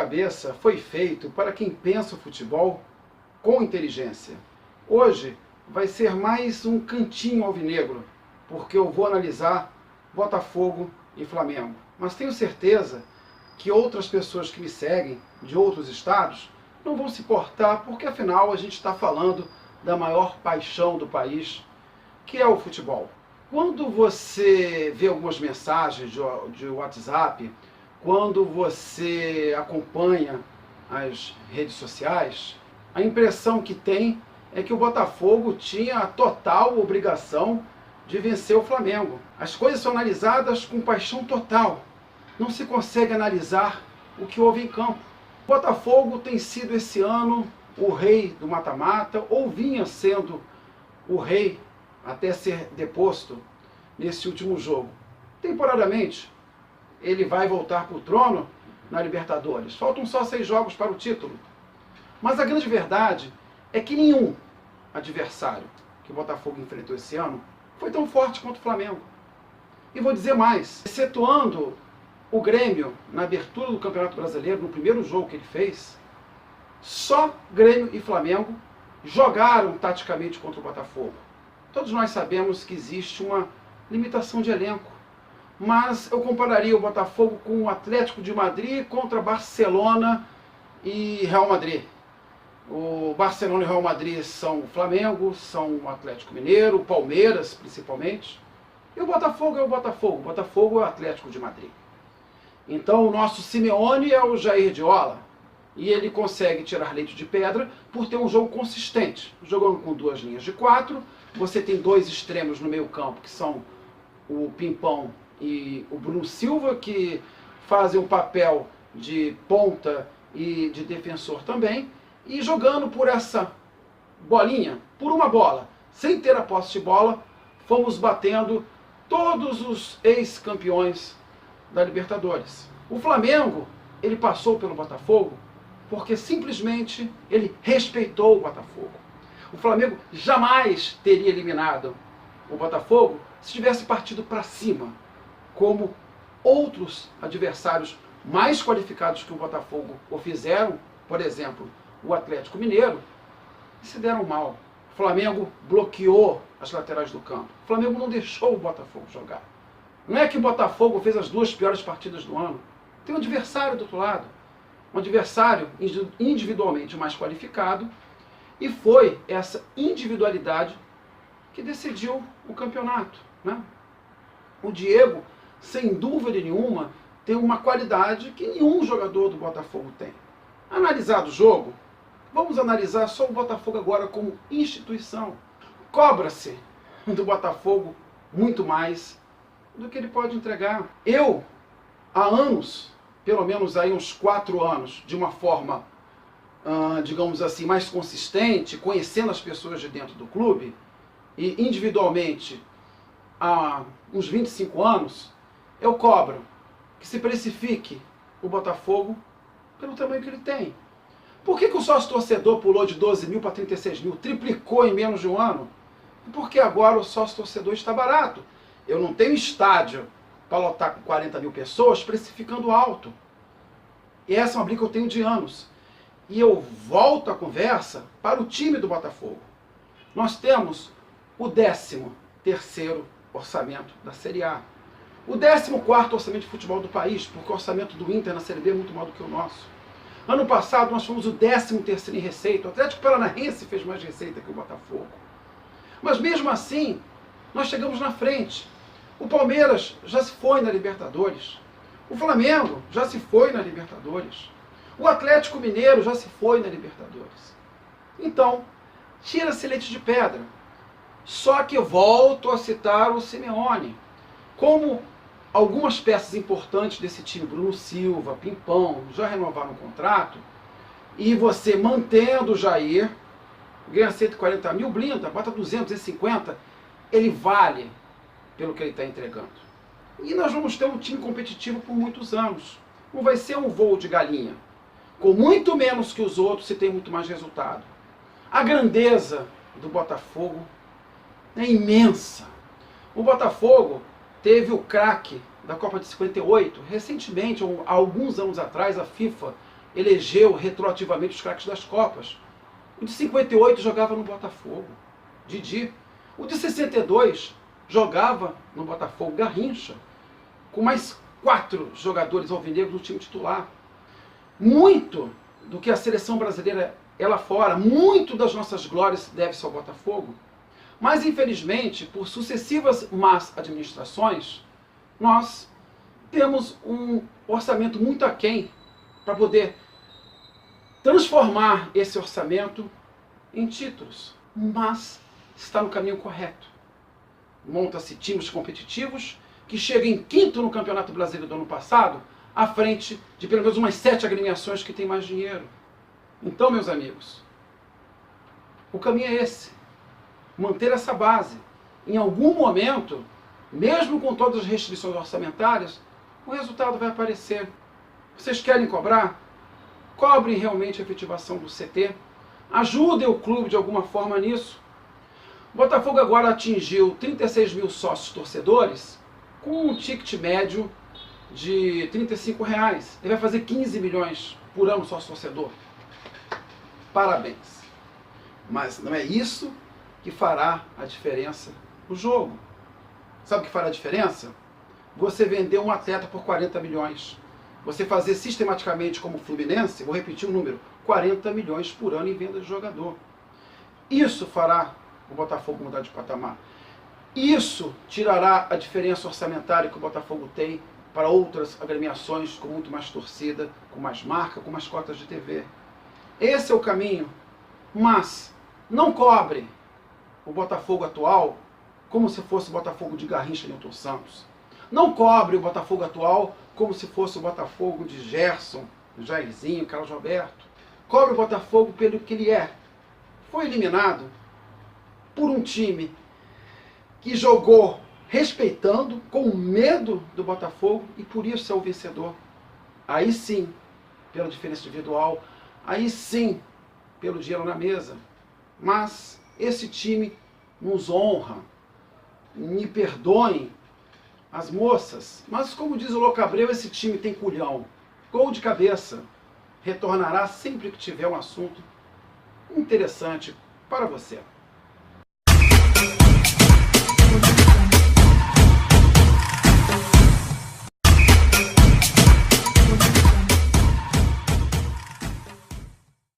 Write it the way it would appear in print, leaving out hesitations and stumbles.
quebra-cabeça foi feito para quem pensa o futebol com inteligência. Hoje vai ser mais um cantinho alvinegro, porque eu vou analisar Botafogo e Flamengo. Mas tenho certeza que outras pessoas que me seguem, de outros estados, não vão se importar, porque afinal a gente está falando da maior paixão do país, que é o futebol. Quando você vê algumas mensagens de WhatsApp, quando você acompanha as redes sociais, a impressão que tem é que o Botafogo tinha a total obrigação de vencer o Flamengo. As coisas são analisadas com paixão total. Não se consegue analisar o que houve em campo. O Botafogo tem sido esse ano o rei do mata-mata, ou vinha sendo o rei até ser deposto nesse último jogo. Temporariamente, ele vai voltar para o trono na Libertadores. Faltam só 6 jogos para o título. Mas a grande verdade é que nenhum adversário que o Botafogo enfrentou esse ano foi tão forte quanto o Flamengo. E vou dizer mais, excetuando o Grêmio na abertura do Campeonato Brasileiro, no primeiro jogo que ele fez, só Grêmio e Flamengo jogaram taticamente contra o Botafogo. Todos nós sabemos que existe uma limitação de elenco, mas eu compararia o Botafogo com o Atlético de Madrid contra Barcelona e Real Madrid. O Barcelona e o Real Madrid são o Flamengo, são o Atlético Mineiro, o Palmeiras principalmente, e o Botafogo é o Botafogo, o Botafogo é o Atlético de Madrid. Então o nosso Simeone é o Jair Diola, e ele consegue tirar leite de pedra por ter um jogo consistente, jogando com 2 linhas de 4, você tem 2 extremos no meio campo, que são o Pimpão e o Bruno Silva, que fazem um papel de ponta e de defensor também, e jogando por essa bolinha, por uma bola, sem ter a posse de bola, fomos batendo todos os ex-campeões da Libertadores. O Flamengo, ele passou pelo Botafogo porque simplesmente ele respeitou o Botafogo. O Flamengo jamais teria eliminado o Botafogo se tivesse partido para cima, como outros adversários mais qualificados que o Botafogo o fizeram, por exemplo, o Atlético Mineiro, e se deram mal. O Flamengo bloqueou as laterais do campo. O Flamengo não deixou o Botafogo jogar. Não é que o Botafogo fez as 2 piores partidas do ano. Tem um adversário do outro lado. Um adversário individualmente mais qualificado, e foi essa individualidade que decidiu o campeonato, né? O Diego, sem dúvida nenhuma, tem uma qualidade que nenhum jogador do Botafogo tem. Analisado o jogo, vamos analisar só o Botafogo agora como instituição. Cobra-se do Botafogo muito mais do que ele pode entregar. Eu, há anos, pelo menos aí uns 4 anos, de uma forma, digamos assim, mais consistente, conhecendo as pessoas de dentro do clube, e individualmente há uns 25 anos, eu cobro que se precifique o Botafogo pelo tamanho que ele tem. Por que o sócio-torcedor pulou de 12 mil para 36 mil, triplicou em menos de um ano? Porque agora o sócio-torcedor está barato. Eu não tenho estádio para lotar com 40 mil pessoas, precificando alto. E essa é uma briga que eu tenho de anos. E eu volto a conversa para o time do Botafogo. Nós temos o 13º orçamento da Série A. O 14º orçamento de futebol do país, porque o orçamento do Inter na Série B é muito maior do que o nosso. Ano passado nós fomos o 13º em receita. O Atlético Paranaense fez mais receita que o Botafogo. Mas mesmo assim, nós chegamos na frente. O Palmeiras já se foi na Libertadores. O Flamengo já se foi na Libertadores. O Atlético Mineiro já se foi na Libertadores. Então, tira-se leite de pedra. Só que eu volto a citar o Simeone. Como algumas peças importantes desse time, Bruno Silva, Pimpão, já renovaram o contrato, e você mantendo o Jair, ganha 140 mil, blinda, bota 250, ele vale pelo que ele está entregando. E nós vamos ter um time competitivo por muitos anos. Não vai ser um voo de galinha. Com muito menos que os outros, se tem muito mais resultado. A grandeza do Botafogo é imensa. O Botafogo teve o craque da Copa de 58. Recentemente, há alguns anos atrás, a FIFA elegeu retroativamente os craques das Copas. O de 58 jogava no Botafogo, Didi. O de 62 jogava no Botafogo, Garrincha, com mais 4 jogadores alvinegros no time titular. Muito do que a seleção brasileira é lá fora, muito das nossas glórias deve-se ao Botafogo. Mas, infelizmente, por sucessivas más administrações, nós temos um orçamento muito aquém para poder transformar esse orçamento em títulos. Mas está no caminho correto. Monta-se times competitivos que chegam em quinto no Campeonato Brasileiro do ano passado, à frente de pelo menos umas 7 agremiações que têm mais dinheiro. Então, meus amigos, o caminho é esse. Manter essa base. Em algum momento, mesmo com todas as restrições orçamentárias, o resultado vai aparecer. Vocês querem cobrar? Cobrem realmente a efetivação do CT. Ajudem o clube de alguma forma nisso. O Botafogo agora atingiu 36 mil sócios torcedores com um ticket médio de R$ 35. Ele vai fazer 15 milhões por ano sócio torcedor. Parabéns. Mas não é isso que fará a diferença no jogo. Sabe o que fará a diferença? Você vender um atleta por 40 milhões. Você fazer sistematicamente como o Fluminense, vou repetir o número, 40 milhões por ano em venda de jogador. Isso fará o Botafogo mudar de patamar. Isso tirará a diferença orçamentária que o Botafogo tem para outras agremiações com muito mais torcida, com mais marca, com mais cotas de TV. Esse é o caminho. Mas não cobre o Botafogo atual como se fosse o Botafogo de Garrincha e Newton Santos. Não cobre o Botafogo atual como se fosse o Botafogo de Gerson, Jairzinho, Carlos Roberto. Cobre o Botafogo pelo que ele é. Foi eliminado por um time que jogou respeitando, com medo do Botafogo, e por isso é o vencedor. Aí sim, pela diferença individual, aí sim, pelo dinheiro na mesa. Mas esse time nos honra. Me perdoem as moças, mas como diz o Locabreu, esse time tem culhão. Gol de cabeça. Retornará sempre que tiver um assunto interessante para você.